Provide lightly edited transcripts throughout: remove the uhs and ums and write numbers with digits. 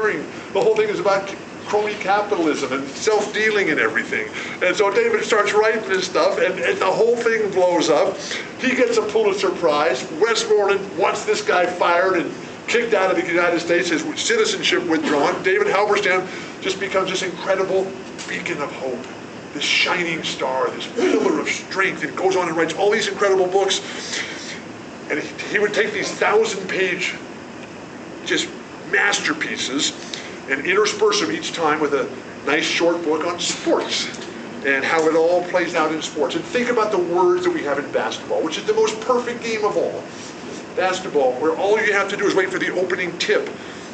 sharing. The whole thing is about crony capitalism and self-dealing and everything. And so David starts writing this stuff, and the whole thing blows up. He gets a Pulitzer Prize. Westmoreland wants this guy fired and kicked out of the United States, his citizenship withdrawn. David Halberstam just becomes this incredible beacon of hope, this shining star, this pillar of strength, and goes on and writes all these incredible books. And he would take these 1,000-page just masterpieces and intersperse them each time with a nice short book on sports and how it all plays out in sports. And think about the words that we have in basketball, which is the most perfect game of all. Basketball, where all you have to do is wait for the opening tip.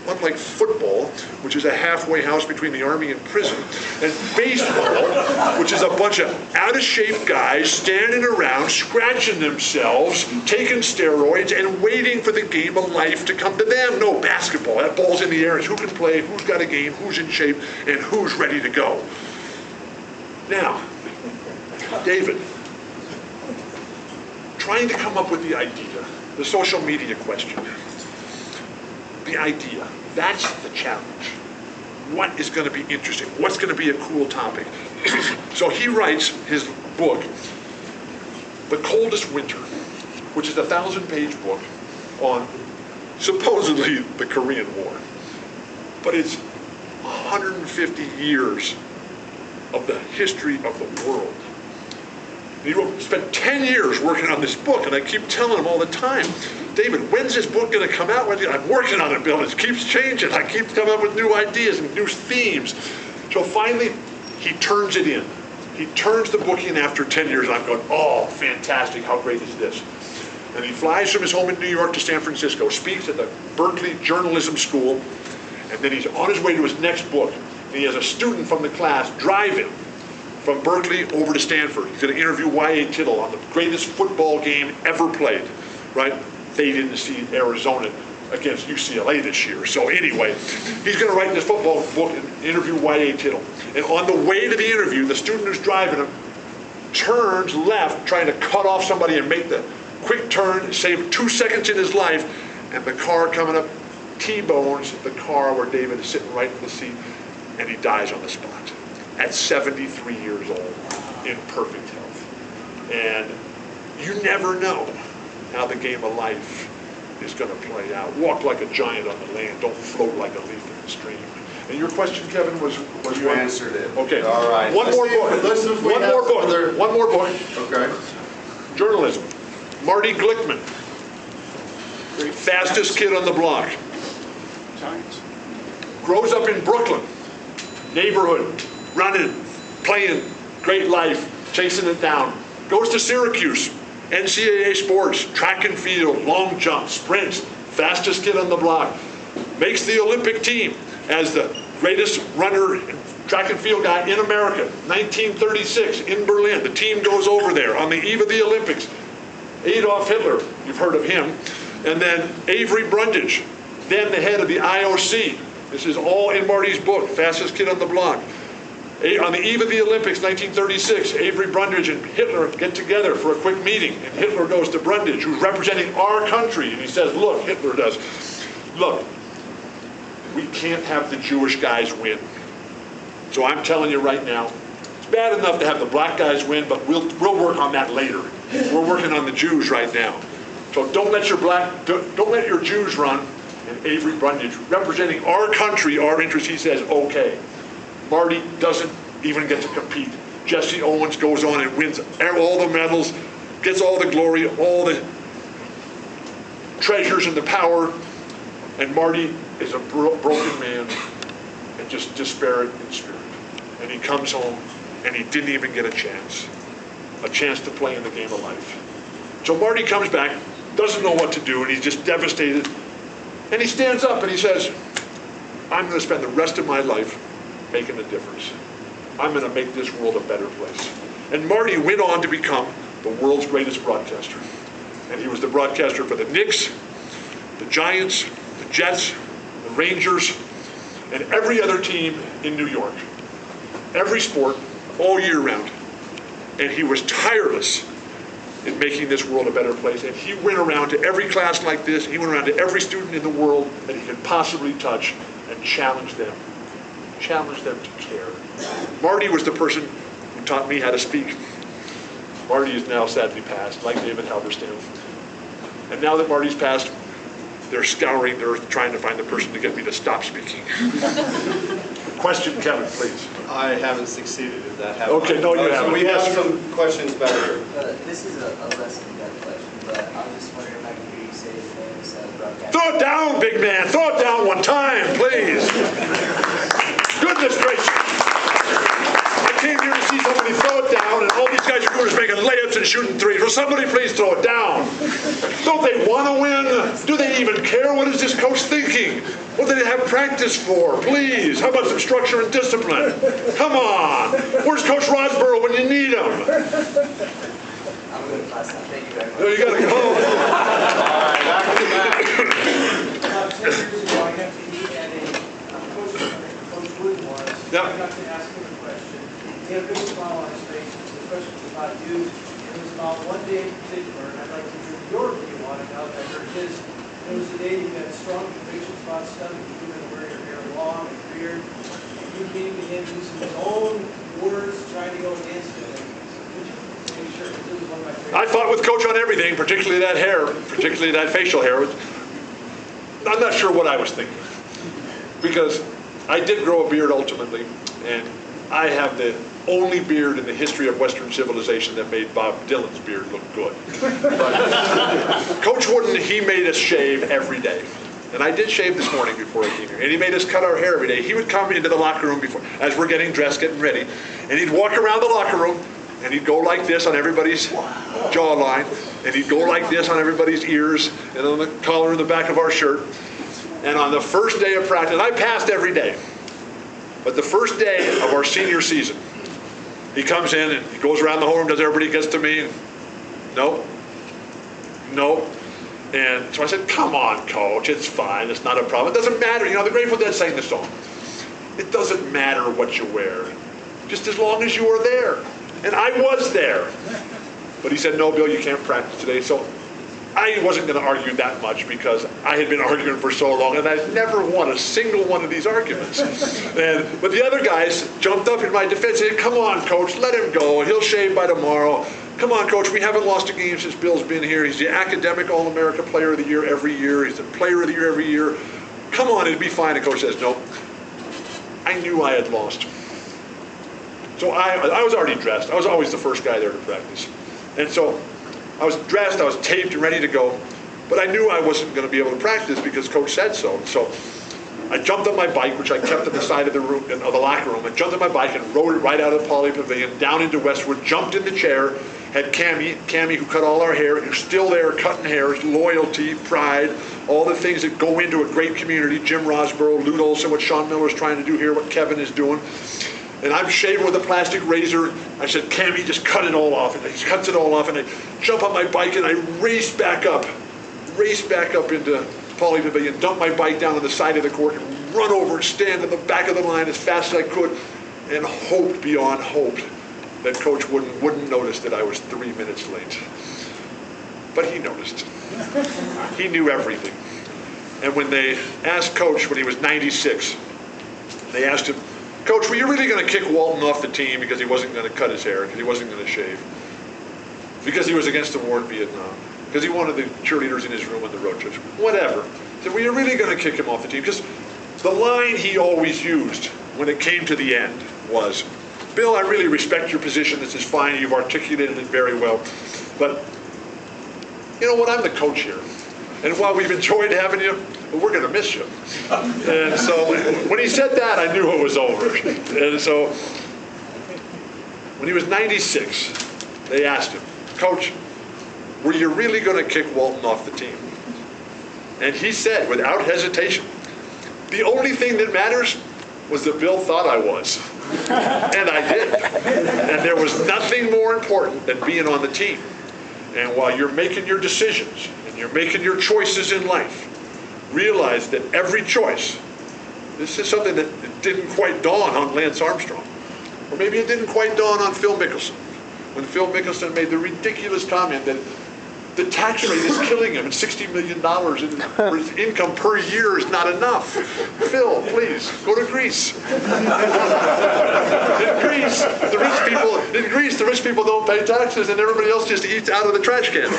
Unlike football, which is a halfway house between the army and prison, and baseball, which is a bunch of out-of-shape guys standing around, scratching themselves, taking steroids, and waiting for the game of life to come to them. No, basketball, that ball's in the air. It's who can play, who's got a game, who's in shape, and who's ready to go. Now, David, trying to come up with the idea, the social media question. The idea, that's the challenge. What is going to be interesting? What's going to be a cool topic? So he writes his book, The Coldest Winter, which is a 1,000-page book on supposedly the Korean War. But it's 150 years of the history of the world. He spent 10 years working on this book, and I keep telling him all the time, David, when's this book going to come out? I'm working on it, Bill. It keeps changing. I keep coming up with new ideas and new themes. So finally, he turns it in. He turns the book in after 10 years, and I'm going, oh, fantastic. How great is this? And he flies from his home in New York to San Francisco, speaks at the Berkeley Journalism School, and then he's on his way to his next book. And he has a student from the class drive him from Berkeley over to Stanford. He's going to interview Y.A. Tittle on the greatest football game ever played, right? They didn't see Arizona against UCLA this year. So anyway, he's going to write this football book and interview Y.A. Tittle. And on the way to the interview, the student who's driving him turns left, trying to cut off somebody and make the quick turn, save 2 seconds in his life, and the car coming up T-bones the car where David is sitting right in the seat, and he dies on the spot at 73 years old in perfect health. And you never know how the game of life is going to play out. Walk like a giant on the land. Don't float like a leaf in the stream. And your question, Kevin, was you answered it. Okay. All right. One more book. Okay. Journalism. Marty Glickman. Fastest kid on the block. Giants. Grows up in Brooklyn. Neighborhood. Running. Playing. Great life. Chasing it down. Goes to Syracuse. NCAA sports, track and field, long jump, sprints, fastest kid on the block. Makes the Olympic team as the greatest runner, track and field guy in America. 1936 in Berlin. The team goes over there on the eve of the Olympics. Adolf Hitler, you've heard of him. And then Avery Brundage, then the head of the IOC. This is all in Marty's book, Fastest Kid on the Block. On the eve of the Olympics, 1936, Avery Brundage and Hitler get together for a quick meeting. And Hitler goes to Brundage, who's representing our country. And he says, look, Hitler does, look, we can't have the Jewish guys win. So I'm telling you right now, it's bad enough to have the black guys win, but we'll work on that later. We're working on the Jews right now. So don't let your Jews run. And Avery Brundage, representing our country, our interests, he says, okay. Marty doesn't even get to compete. Jesse Owens goes on and wins all the medals, gets all the glory, all the treasures and the power, and Marty is a broken man and just disparate in spirit. And he comes home and he didn't even get a chance to play in the game of life. So Marty comes back, doesn't know what to do, and he's just devastated. And he stands up and he says, I'm going to spend the rest of my life making a difference. I'm going to make this world a better place. And Marty went on to become the world's greatest broadcaster. And he was the broadcaster for the Knicks, the Giants, the Jets, the Rangers, and every other team in New York. Every sport, all year round. And he was tireless in making this world a better place. And he went around to every class like this. He went around to every student in the world that he could possibly touch. and challenge them. Challenge them to care. Marty was the person who taught me how to speak. Marty is now sadly passed, like David Halberstam. And now that Marty's passed, they're scouring the earth trying to find the person to get me to stop speaking. Question, Kevin, please. I haven't succeeded at that. Okay, no, you haven't. So we have some questions back here. This is a less in-depth question, but I was just wondering if I could hear you say his name instead of broadcast. Throw it down, big man. Throw it down one time, please. Goodness gracious. I came here to see somebody throw it down, and all these guys are doing is making layups and shooting threes. Will somebody please throw it down? Don't they want to win? Do they even care? What is this coach thinking? What do they have practice for? Please. How about some structure and discipline? Come on. Where's Coach Rosborough when you need him? I'm going to class now. Thank you very much. No, you got to go. All right, back to the About 10 years ago, I got to meet at a Coach Wood was. Yeah. I got to ask him a question. He had a big smile on his face. The question was about you. It was about one day in particular, and I'd like to hear your view on it now that I heard his. It was the day you had strong convictions about stuff, you were going to wear your hair long and weird. And you came to him using his own words, trying to go against it. Could you make sure? Because it was one of my favorites. I fought with Coach on everything, particularly that hair, particularly that facial hair. I'm not sure what I was thinking, because I did grow a beard ultimately, and I have the only beard in the history of Western civilization that made Bob Dylan's beard look good. But Coach Wooden, he made us shave every day. And I did shave this morning before I came here. And he made us cut our hair every day. He would come into the locker room before, as we're getting dressed, getting ready, and he'd walk around the locker room, and he'd go like this on everybody's jawline, and he'd go like this on everybody's ears, and on the collar in the back of our shirt. And on the first day of practice, and I passed every day, but the first day of our senior season, he comes in and he goes around the whole room, does everybody gets to me, and nope. And so I said, come on, Coach, it's fine, it's not a problem. It doesn't matter, you know, the Grateful Dead sang the song. It doesn't matter what you wear, just as long as you are there. And I was there. But he said, no, Bill, you can't practice today. So I wasn't going to argue that much because I had been arguing for so long and I'd never won a single one of these arguments. But the other guys jumped up in my defense and said, come on, Coach, let him go. He'll shave by tomorrow. Come on, Coach, we haven't lost a game since Bill's been here. He's the academic All-America Player of the Year every year. He's the Player of the Year every year. Come on, it'll be fine. And Coach says, no. I knew I had lost. So I was already dressed. I was always the first guy there to practice. And so I was dressed, I was taped and ready to go, but I knew I wasn't going to be able to practice because Coach said so. So I jumped on my bike, which I kept at the side of the room, of the locker room. I jumped on my bike and rode it right out of the Poly Pavilion, down into Westwood, jumped in the chair, had Cammie who cut all our hair, who's still there cutting hair, loyalty, pride, all the things that go into a great community, Jim Rosborough, Lute Olson, what Sean Miller's trying to do here, what Kevin is doing. And I'm shaving with a plastic razor. I said, Cammie, just cut it all off. And he cuts it all off, and I jump on my bike, and I race back up into Poly Pavilion, dump my bike down on the side of the court, and run over and stand in the back of the line as fast as I could, and hoped beyond hope that Coach wouldn't notice that I was 3 minutes late. But he noticed. He knew everything. And when they asked Coach, when he was 96, they asked him, Coach, were you really going to kick Walton off the team because he wasn't going to cut his hair, because he wasn't going to shave? Because he was against the war in Vietnam? Because he wanted the cheerleaders in his room on the road trips? Whatever. He said, were you really going to kick him off the team? Because the line he always used when it came to the end was, Bill, I really respect your position. This is fine. You've articulated it very well. But you know what? I'm the coach here. And while we've enjoyed having you, we're going to miss you. And so when he said that, I knew it was over. And so when he was 96, they asked him, Coach, were you really going to kick Walton off the team? And he said, without hesitation, the only thing that matters was that Bill thought I was. And I did. And there was nothing more important than being on the team. And while you're making your decisions and you're making your choices in life, realize that every choice, this is something that didn't quite dawn on Lance Armstrong. Or maybe it didn't quite dawn on Phil Mickelson. When Phil Mickelson made the ridiculous comment that The tax rate is killing him, and $60 million for his income per year is not enough. Phil, please, go to Greece. In Greece, the rich people don't pay taxes, and everybody else just eats out of the trash can.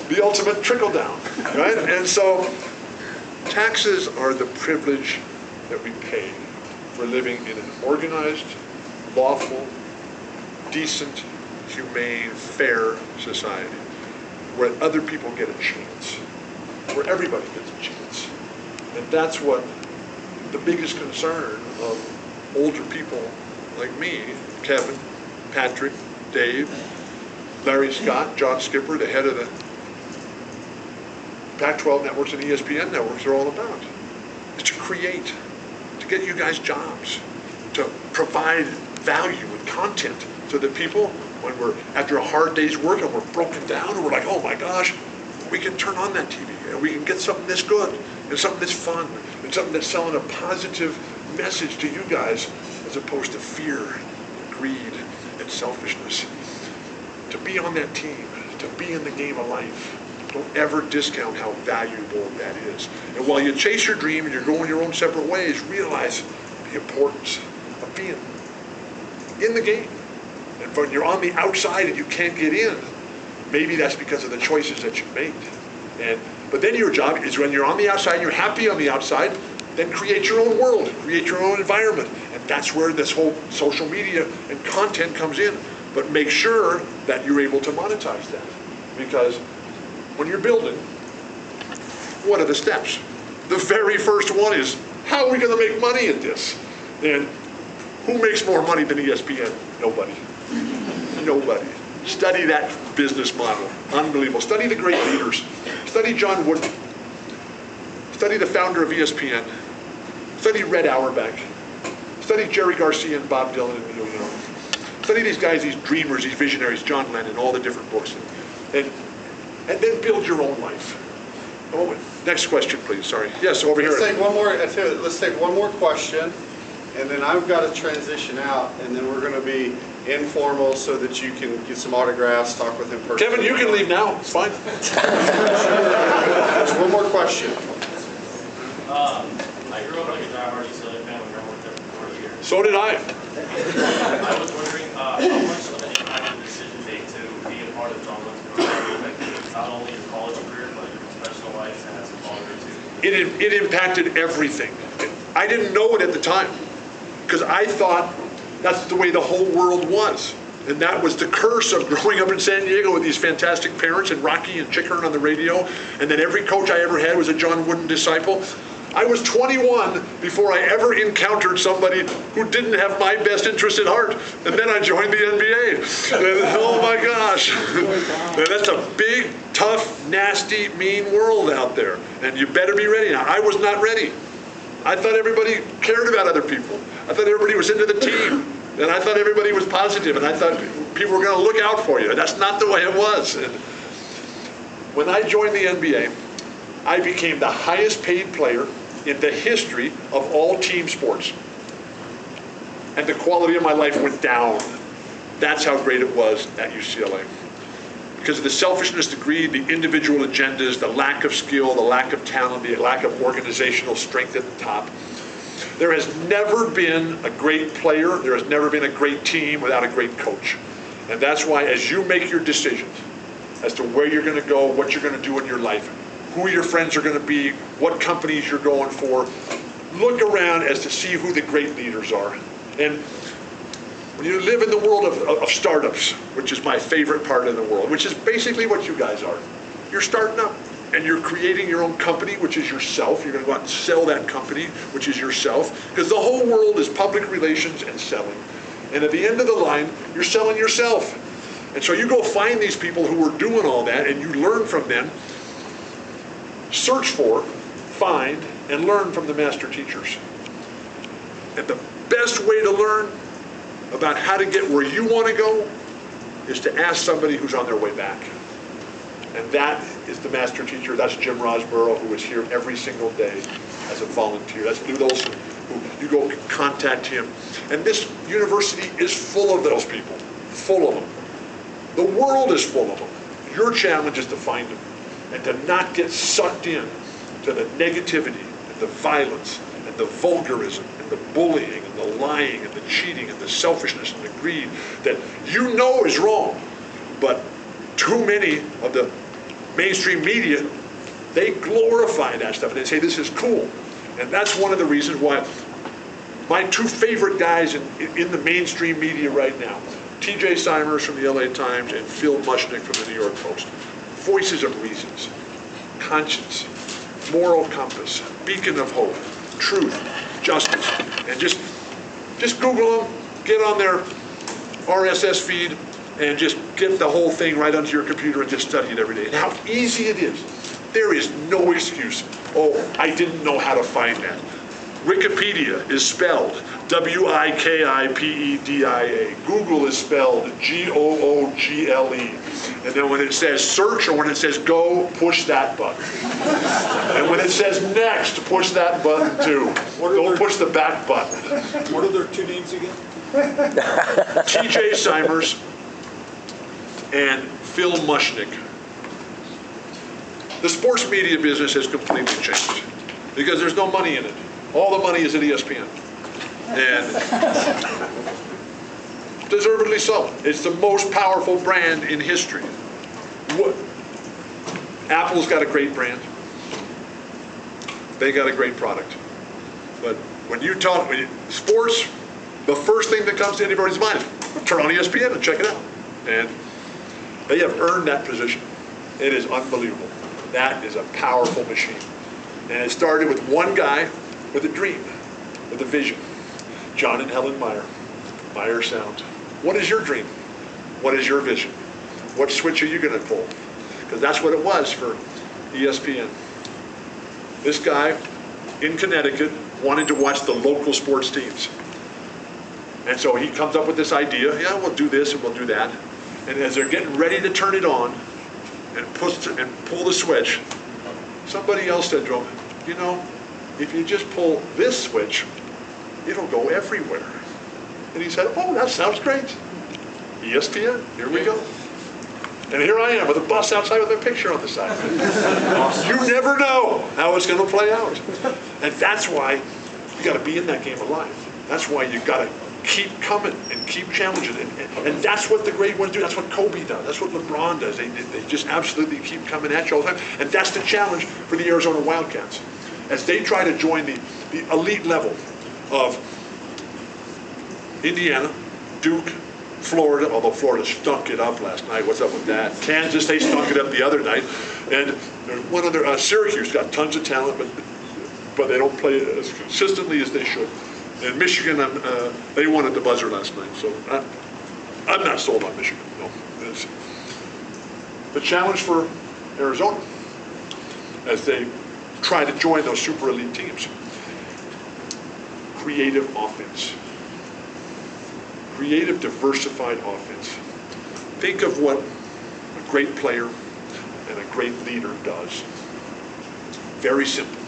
The ultimate trickle down, right? And so taxes are the privilege that we pay for living in an organized, lawful, decent, humane, fair society where other people get a chance, where everybody gets a chance. And that's what the biggest concern of older people like me, Kevin, Patrick, Dave, Larry Scott, John Skipper, the head of the Pac-12 networks and ESPN networks are all about, is to create, to get you guys jobs, to provide value and content so that people, when we're after a hard day's work and we're broken down and we're like, oh my gosh, we can turn on that TV and we can get something that's good and something that's fun and something that's selling a positive message to you guys as opposed to fear and greed and selfishness. To be on that team, to be in the game of life, don't ever discount how valuable that is. And while you chase your dream and you're going your own separate ways, realize the importance of being in the game. And when you're on the outside and you can't get in, maybe that's because of the choices that you made. But then your job is when you're on the outside, you're happy on the outside, then create your own world, create your own environment. And that's where this whole social media and content comes in. But make sure that you're able to monetize that. Because when you're building, what are the steps? The very first one is, how are we going to make money at this? And who makes more money than ESPN? Nobody. Nobody. Study that business model. Unbelievable. Study the great leaders. Study John Wooden. Study the founder of ESPN. Study Red Auerbach. Study Jerry Garcia and Bob Dylan and Neil Young. Study these guys, these dreamers, these visionaries, John Lennon, all the different books. And then build your own life. Oh, next question, please. Sorry. Yes, over here. Let's take one more. Let's take one more question, and then I've got to transition out, and then we're going to be informal so that you can get some autographs, talk with him personally. Kevin, you can leave now. It's fine. There's one more question. I grew up like a diehard UCLA fan when I worked there for 4 years. So did I. I was wondering how much of an impact did the decision make to be a part of John Wooden's program, not only his college career, but your professional life and as a father too? It impacted everything. I didn't know it at the time because I thought that's the way the whole world was. And that was the curse of growing up in San Diego with these fantastic parents and Rocky and Chick Hearn on the radio. And then every coach I ever had was a John Wooden disciple. I was 21 before I ever encountered somebody who didn't have my best interest at heart. And then I joined the NBA. And, oh my gosh. And that's a big, tough, nasty, mean world out there. And you better be ready. Now, I was not ready. I thought everybody cared about other people. I thought everybody was into the team. And I thought everybody was positive. And I thought people were going to look out for you. That's not the way it was. And when I joined the NBA, I became the highest paid player in the history of all team sports. And the quality of my life went down. That's how great it was at UCLA. Because of the selfishness, the greed, the individual agendas, the lack of skill, the lack of talent, the lack of organizational strength at the top. There has never been a great player, there has never been a great team without a great coach. And that's why as you make your decisions as to where you're going to go, what you're going to do in your life, who your friends are going to be, what companies you're going for, look around as to see who the great leaders are. And when you live in the world of startups, which is my favorite part of the world, which is basically what you guys are, you're starting up and you're creating your own company, which is yourself. You're going to go out and sell that company, which is yourself, because the whole world is public relations and selling. And at the end of the line, you're selling yourself. And so you go find these people who are doing all that and you learn from them. Search for, find, and learn from the master teachers. And the best way to learn about how to get where you want to go is to ask somebody who's on their way back. And that is the master teacher. That's Jim Rosborough, who is here every single day as a volunteer. That's Lou Olson, who you go contact him. And this university is full of those people, full of them. The world is full of them. Your challenge is to find them and to not get sucked in to the negativity and the violence and the vulgarism and the bullying and the lying and the cheating and the selfishness and the greed that you know is wrong. But too many of the mainstream media, they glorify that stuff and they say this is cool. And that's one of the reasons why my two favorite guys in the mainstream media right now, T.J. Simers from the LA Times and Phil Mushnick from the New York Post. Voices of reasons, conscience, moral compass, beacon of hope, truth, justice, and just Google them, get on their RSS feed, and just get the whole thing right onto your computer and just study it every day. And how easy it is. There is no excuse. Oh, I didn't know how to find that. Wikipedia is spelled Wikipedia. Google is spelled Google. And then when it says search or when it says go, push that button. And when it says next, push that button too. Don't push the back button. What are their two names again? T.J. Simers and Phil Mushnick. The sports media business has completely changed because there's no money in it. All the money is at ESPN. And deservedly so. It's the most powerful brand in history. Apple's got a great brand. They got a great product. But when you talk sports, the first thing that comes to anybody's mind is turn on ESPN and check it out. And they have earned that position. It is unbelievable. That is a powerful machine. And it started with one guy with a dream, with a vision. John and Helen Meyer Sound. What is your dream? What is your vision? What switch are you going to pull? Because that's what it was for ESPN. This guy in Connecticut wanted to watch the local sports teams. And so he comes up with this idea, yeah, we'll do this and we'll do that. And as they're getting ready to turn it on and pull the switch, somebody else said to him, you know, if you just pull this switch, it'll go everywhere. And he said, oh, that sounds great. ESPN, here we go. And here I am with a bus outside with a picture on the side. You never know how it's going to play out. And that's why you got to be in that game alive. That's why you got to keep coming and keep challenging. And that's what the great ones do. That's what Kobe does. That's what LeBron does. They just absolutely keep coming at you all the time. And that's the challenge for the Arizona Wildcats. As they try to join the elite level of Indiana, Duke, Florida, although Florida stunk it up last night. What's up with that? Kansas, they stunk it up the other night. And there's one other, Syracuse got tons of talent, but they don't play as consistently as they should. And Michigan, they won at the buzzer last night, so I'm not sold on Michigan. No, it's the challenge for Arizona as they try to join those super elite teams. Creative offense. Creative, diversified offense. Think of what a great player and a great leader does. Very simple.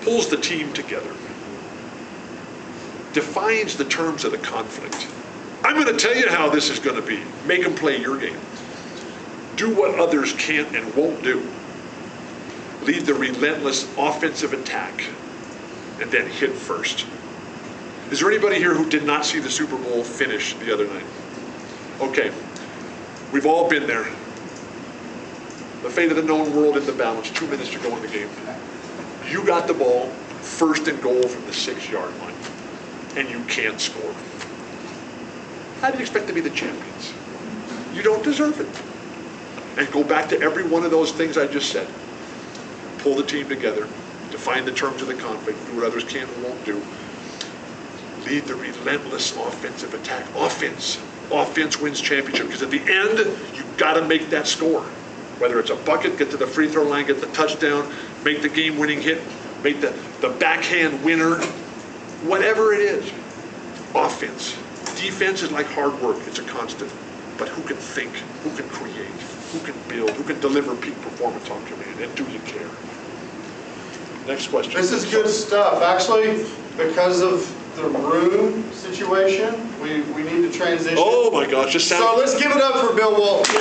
Pulls the team together. Defines the terms of the conflict. I'm going to tell you how this is going to be. Make them play your game. Do what others can't and won't do. Lead the relentless offensive attack and then hit first. Is there anybody here who did not see the Super Bowl finish the other night? Okay, we've all been there. The fate of the known world in the balance, 2 minutes to go in the game. You got the ball, first and goal from the 6-yard line, and you can't score. How do you expect to be the champions? You don't deserve it. And go back to every one of those things I just said. Pull the team together, define the terms of the conflict, do what others can and won't do. Lead the relentless offensive attack. Offense wins championship because at the end, you've got to make that score. Whether it's a bucket, get to the free throw line, get the touchdown, make the game-winning hit, make the backhand winner, whatever it is. Offense. Defense is like hard work. It's a constant. But who can think? Who can create? Who can build? Who can deliver peak performance on command? And do you care? Next question. This is good stuff. Actually, because of the room situation. We need to transition. Oh my gosh, just sound. So let's give it up for Bill Walton.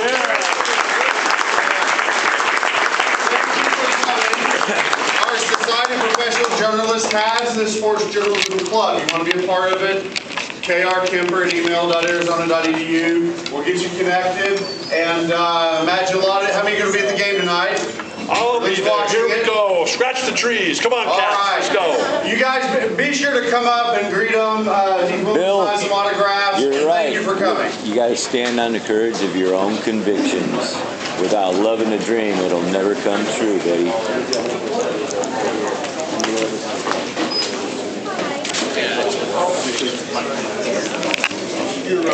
Our Society of Professional Journalists has this Sports Journalism Club. You want to be a part of it? krkemper@email.arizona.edu. We'll get you connected. And Matt Gelati, how many are going to be at the game tonight? I'll be there. Here we go. Scratch the trees. Come on, cats. Let's go. You guys be sure to come up and greet them. Bill, sign some autographs. You're right. Thank you for coming. You got to stand on the courage of your own convictions. Without loving a dream, it'll never come true, buddy. You're